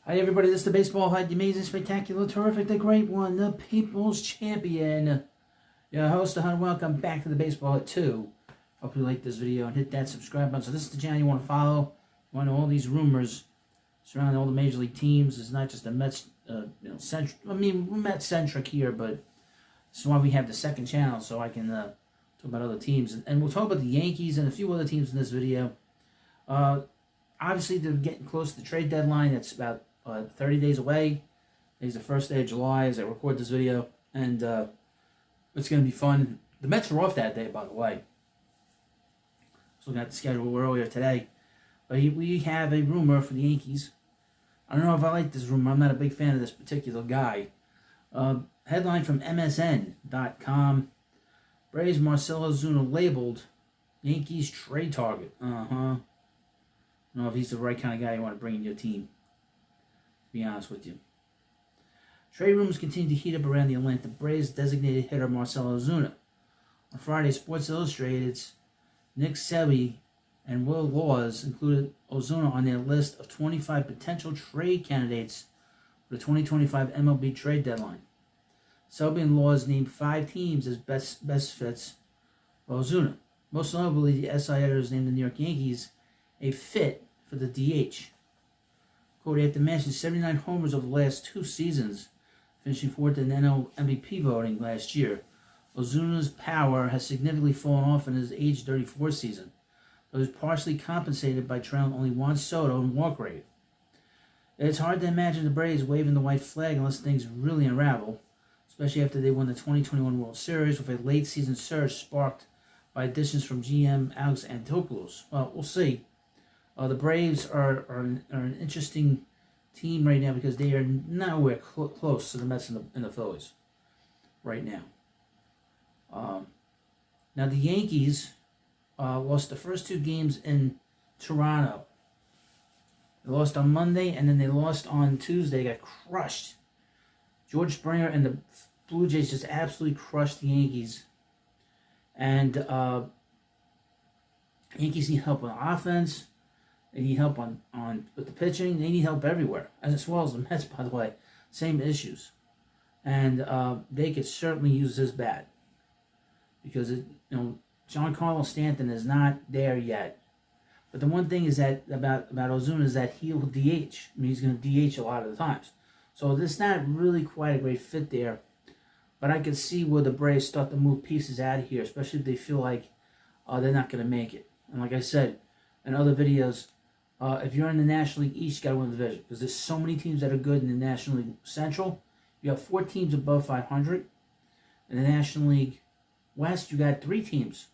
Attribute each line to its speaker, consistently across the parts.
Speaker 1: Hi everybody, this is the Baseball Hut, the amazing, spectacular, terrific, the great one, the People's Champion. Your host, the Hunt. Welcome back to the Baseball Hut 2. Hope you like this video and hit that subscribe button. So this is the channel you want to follow. You want to know all these rumors surrounding all the major league teams. It's not just a Mets, we're Mets-centric here, but this is why we have the second channel, so I can talk about other teams. And we'll talk about the Yankees and a few other teams in this video. Obviously, they're getting close to the trade deadline. It's about 30 days away. Today's the first day of July as I record this video, and it's going to be fun. The Mets are off that day, by the way. I was looking at the schedule earlier today. But we have a rumor for the Yankees. I don't know if I like this rumor. I'm not a big fan of this particular guy. Headline from MSN.com. Yankees-Marcel Ozuna labeled Yankees trade target. I don't know if he's the right kind of guy you want to bring in your team, to be honest with you. Trade rumors continue to heat up around the Atlanta Braves designated hitter Marcel Ozuna. On Friday, Sports Illustrated's Nick Sebi and Will Laws included Ozuna on their list of 25 potential trade candidates for the 2025 MLB trade deadline. Selby and Laws named 5 teams as best fits for Ozuna. Most notably, the SI editors named the New York Yankees a fit for the DH. Quote, after matching 79 homers over the last 2 seasons, finishing 4th in NL MVP voting last year, Ozuna's power has significantly fallen off in his age 34 season, but was partially compensated by trailing only Juan Soto in walk rate. It's hard to imagine the Braves waving the white flag unless things really unravel, especially after they won the 2021 World Series with a late-season surge sparked by additions from GM Alex Anthopoulos. Well, we'll see. The Braves are an interesting team right now because they are nowhere close to the Mets and the Phillies right now. Now the Yankees lost the first 2 games in Toronto. They lost on Monday and then they lost on Tuesday. They got crushed. George Springer and the Blue Jays just absolutely crushed the Yankees. And Yankees need help on offense. They need help on with the pitching. They need help everywhere, as well as the Mets, by the way. Same issues. And they could certainly use this bat. Because, Giancarlo Stanton is not there yet. But the one thing is that about Ozuna is that he'll DH. I mean, he's going to DH a lot of the times. So this is not really quite a great fit there. But I can see where the Braves start to move pieces out of here, especially if they feel like they're not going to make it. And like I said in other videos, if you're in the National League East, you got to win the division. Because there's so many teams that are good in the National League Central. You have 4 teams above 500. In the National League West, you got 3 teams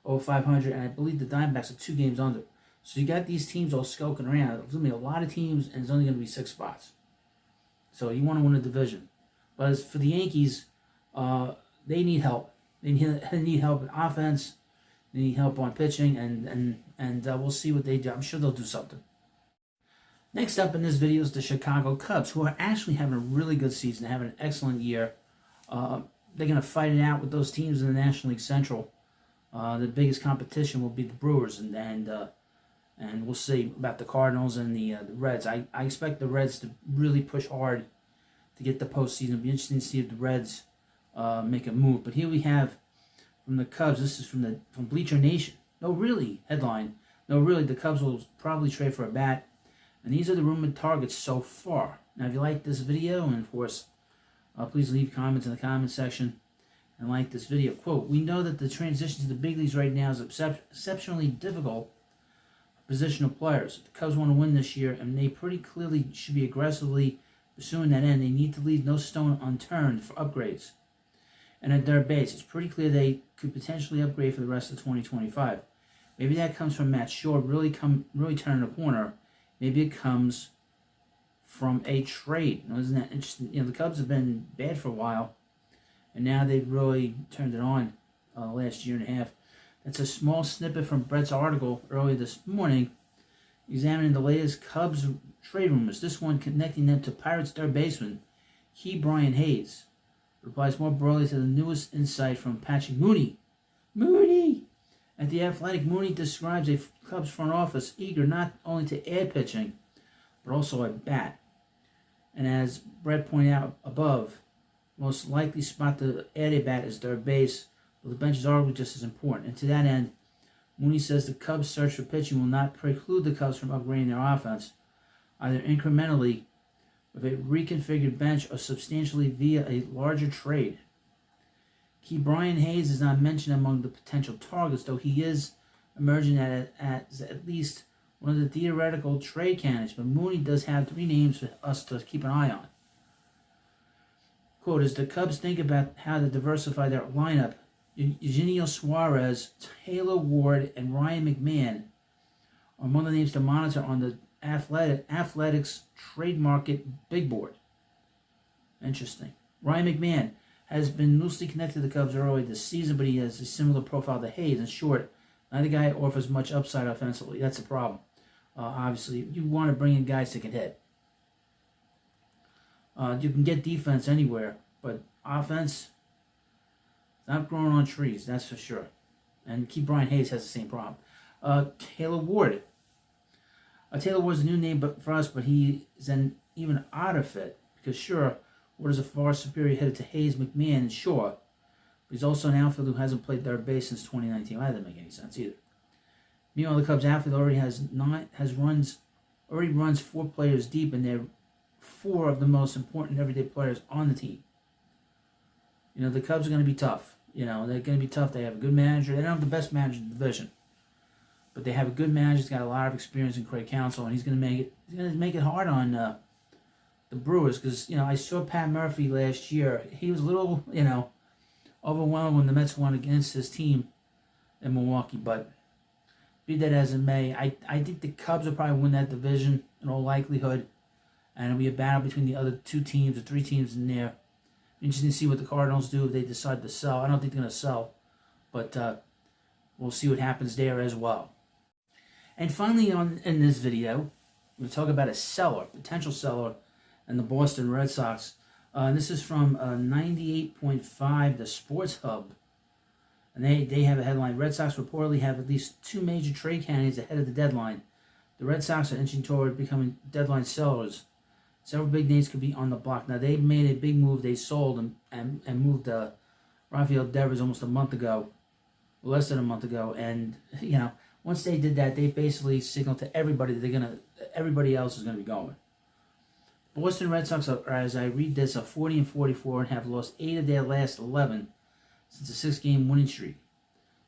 Speaker 1: over 500. And I believe the Diamondbacks are 2 games under. So you got these teams all skulking around. There's going to be a lot of teams, and there's only going to be 6 spots. So you want to win a division. But as for the Yankees, they need help. They need help in offense. They need help on pitching, and we'll see what they do. I'm sure they'll do something. Next up in this video is the Chicago Cubs, who are actually having a really good season, having an excellent year. They're going to fight it out with those teams in the National League Central. The biggest competition will be the Brewers, and we'll see about the Cardinals and the Reds. I expect the Reds to really push hard to get the postseason. It'll be interesting to see if the Reds make a move. But here we have from the Cubs. This is from Bleacher Nation. No, really, headline. No, really, the Cubs will probably trade for a bat. And these are the rumored targets so far. Now, if you like this video, and of course, please leave comments in the comment section and like this video. Quote, we know that the transition to the big leagues right now is exceptionally difficult for positional players. If the Cubs want to win this year, and they pretty clearly should be aggressively pursuing that end, they need to leave no stone unturned for upgrades. And at their base, it's pretty clear they could potentially upgrade for the rest of 2025. Maybe that comes from Matt Shore really turning the corner. Maybe it comes from a trade. Isn't that interesting? The Cubs have been bad for a while, and now they've really turned it on the last year and a half. That's a small snippet from Brett's article earlier this morning, examining the latest Cubs trade rumors. This one connecting them to Pirates third baseman Key Brian Hayes. Replies more broadly to the newest insight from Patrick Mooney. At The Athletic, Mooney describes a Cubs front office eager not only to add pitching, but also a bat. And as Brett pointed out above, most likely spot to add a bat is third base, but the bench is arguably just as important. And to that end, Mooney says the Cubs' search for pitching will not preclude the Cubs from upgrading their offense, either incrementally with a reconfigured bench or substantially via a larger trade. Key Brian Hayes is not mentioned among the potential targets, though he is emerging as at least one of the theoretical trade candidates, but Mooney does have 3 names for us to keep an eye on. Quote, as the Cubs think about how to diversify their lineup, Eugenio Suarez, Taylor Ward, and Ryan McMahon are among the names to monitor on the Athletics trade market big board. Interesting. Ryan McMahon has been loosely connected to the Cubs early this season, but he has a similar profile to Hayes. In short, neither guy offers much upside offensively. That's the problem. Obviously, you want to bring in guys that can hit. You can get defense anywhere, but offense, not growing on trees, that's for sure. And Key Brian Hayes has the same problem. Taylor Ward. Taylor Ward's a new name for us, but he is an even odder fit because, sure, Ward is a far superior hitter to Hayes, McMahon, and Shaw, but he's also an outfielder who hasn't played third base since 2019. Well, that doesn't make any sense either. Meanwhile, the Cubs outfield already runs 4 players deep, and they're 4 of the most important everyday players on the team. You know, the Cubs are going to be tough. You know, they're going to be tough. They have a good manager. They don't have the best manager in the division, but they have a good manager. He's got a lot of experience in Craig Counsell, and he's going to make it hard on the Brewers because, you know, I saw Pat Murphy last year. He was a little, you know, overwhelmed when the Mets won against his team in Milwaukee, but be that as it may, I think the Cubs will probably win that division in all likelihood, and it'll be a battle between the other 2 teams or 3 teams in there. Interesting to see what the Cardinals do if they decide to sell. I don't think they're going to sell, but we'll see what happens there as well. And finally, in this video, we'll talk about a seller, potential seller, in the Boston Red Sox. This is from 98.5, the Sports Hub. And they have a headline, Red Sox reportedly have at least 2 major trade candidates ahead of the deadline. The Red Sox are inching toward becoming deadline sellers. Several big names could be on the block. Now, they made a big move. They sold and moved Rafael Devers almost a month ago, less than a month ago. And, you know, once they did that, they basically signaled to everybody that everybody else is going to be going. Boston Red Sox, as I read this, are 40-44 and have lost 8 of their last 11 since a 6-game winning streak.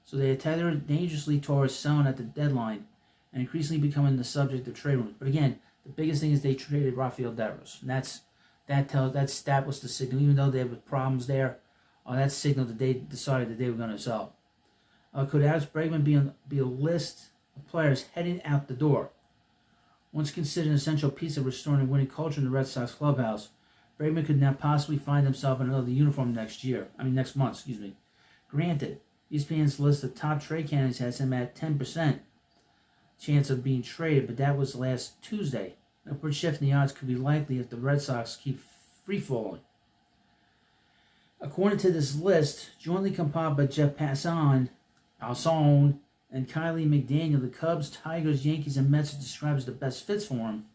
Speaker 1: So they are tethered dangerously towards selling at the deadline and increasingly becoming the subject of trade rumors. But again, the biggest thing is they traded Rafael Devers. And that was the signal. Even though there were problems there, that signaled that they decided that they were going to sell. Could Alex Bregman be a list of players heading out the door? Once considered an essential piece of restoring and winning culture in the Red Sox clubhouse, Bregman could now possibly find himself in another uniform next month. Granted, ESPN's list of top trade candidates has him at 10% chance of being traded, but that was last Tuesday. An upward shift in the odds could be likely if the Red Sox keep free-falling. According to this list, jointly compiled by Jeff Passan, and Kylie McDaniel, the Cubs, Tigers, Yankees, and Mets are described as the best fits for him.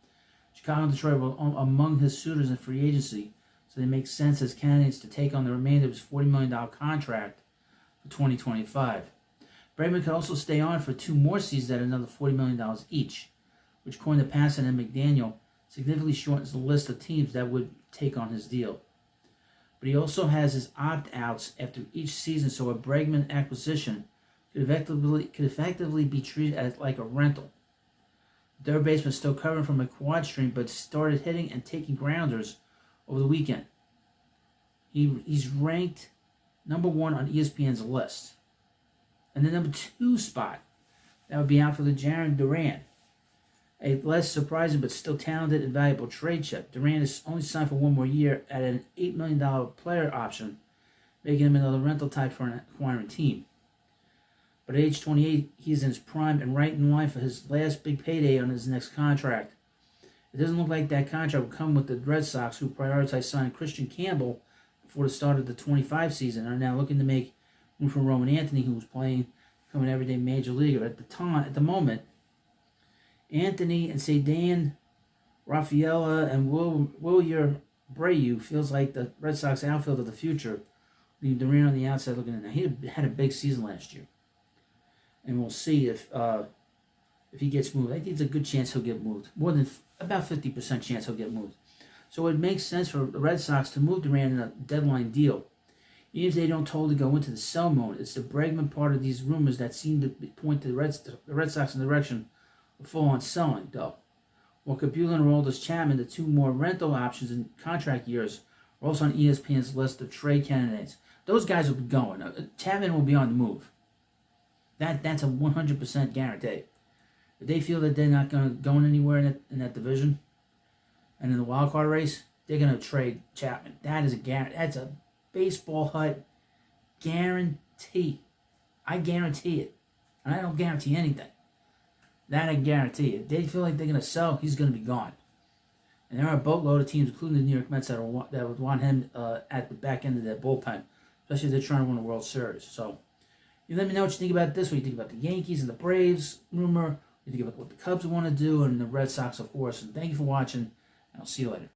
Speaker 1: Chicago and Detroit were among his suitors in free agency, so they make sense as candidates to take on the remainder of his $40 million contract for 2025. Bregman could also stay on for 2 more seasons at another $40 million each, which, according to Passan and McDaniel, significantly shortens the list of teams that would take on his deal. But he also has his opt-outs after each season, so a Bregman acquisition could effectively be treated as like a rental. The third baseman is still covering from a quad strain, but started hitting and taking grounders over the weekend. He's ranked number 1 on ESPN's list. And the number 2 spot, that would be outfielder Jarren Duran. A less surprising but still talented and valuable trade chip. Duran is only signed for 1 more year at an $8 million player option, making him another rental type for an acquiring team. But at age 28, he's in his prime and right in line for his last big payday on his next contract. It doesn't look like that contract will come with the Red Sox, who prioritized signing Christian Campbell before the start of the 25 season, and are now looking to make room for Roman Anthony, who was playing, becoming an everyday major leaguer. At the moment, Anthony and Cedric Rafaela and Wilyer Brayu feels like the Red Sox outfield of the future. Leave Duran on the outside looking in. He had a big season last year, and we'll see if he gets moved. I think there's a good chance he'll get moved. More than about 50% chance he'll get moved. So it makes sense for the Red Sox to move Duran in a deadline deal. Even if they don't totally go into the sell mode, it's the Bregman part of these rumors that seem to point to the Red Sox in the direction of full-on selling, though. While Kabula and Aroldis Chapman, the two more rental options in contract years, are also on ESPN's list of trade candidates. Those guys will be going. Chapman will be on the move. That's a 100% guarantee. If they feel that they're not going anywhere in that division and in the wild card race, they're going to trade Chapman. That is a guarantee. That's a baseball hut guarantee. I guarantee it. And I don't guarantee anything. That I guarantee. If they feel like they're going to sell, he's going to be gone. And there are a boatload of teams, including the New York Mets, that would want him at the back end of their bullpen, especially if they're trying to win a World Series. So, you let me know what you think about this, what you think about the Yankees and the Braves rumor, what you think about what the Cubs want to do, and the Red Sox, of course. And thank you for watching, and I'll see you later.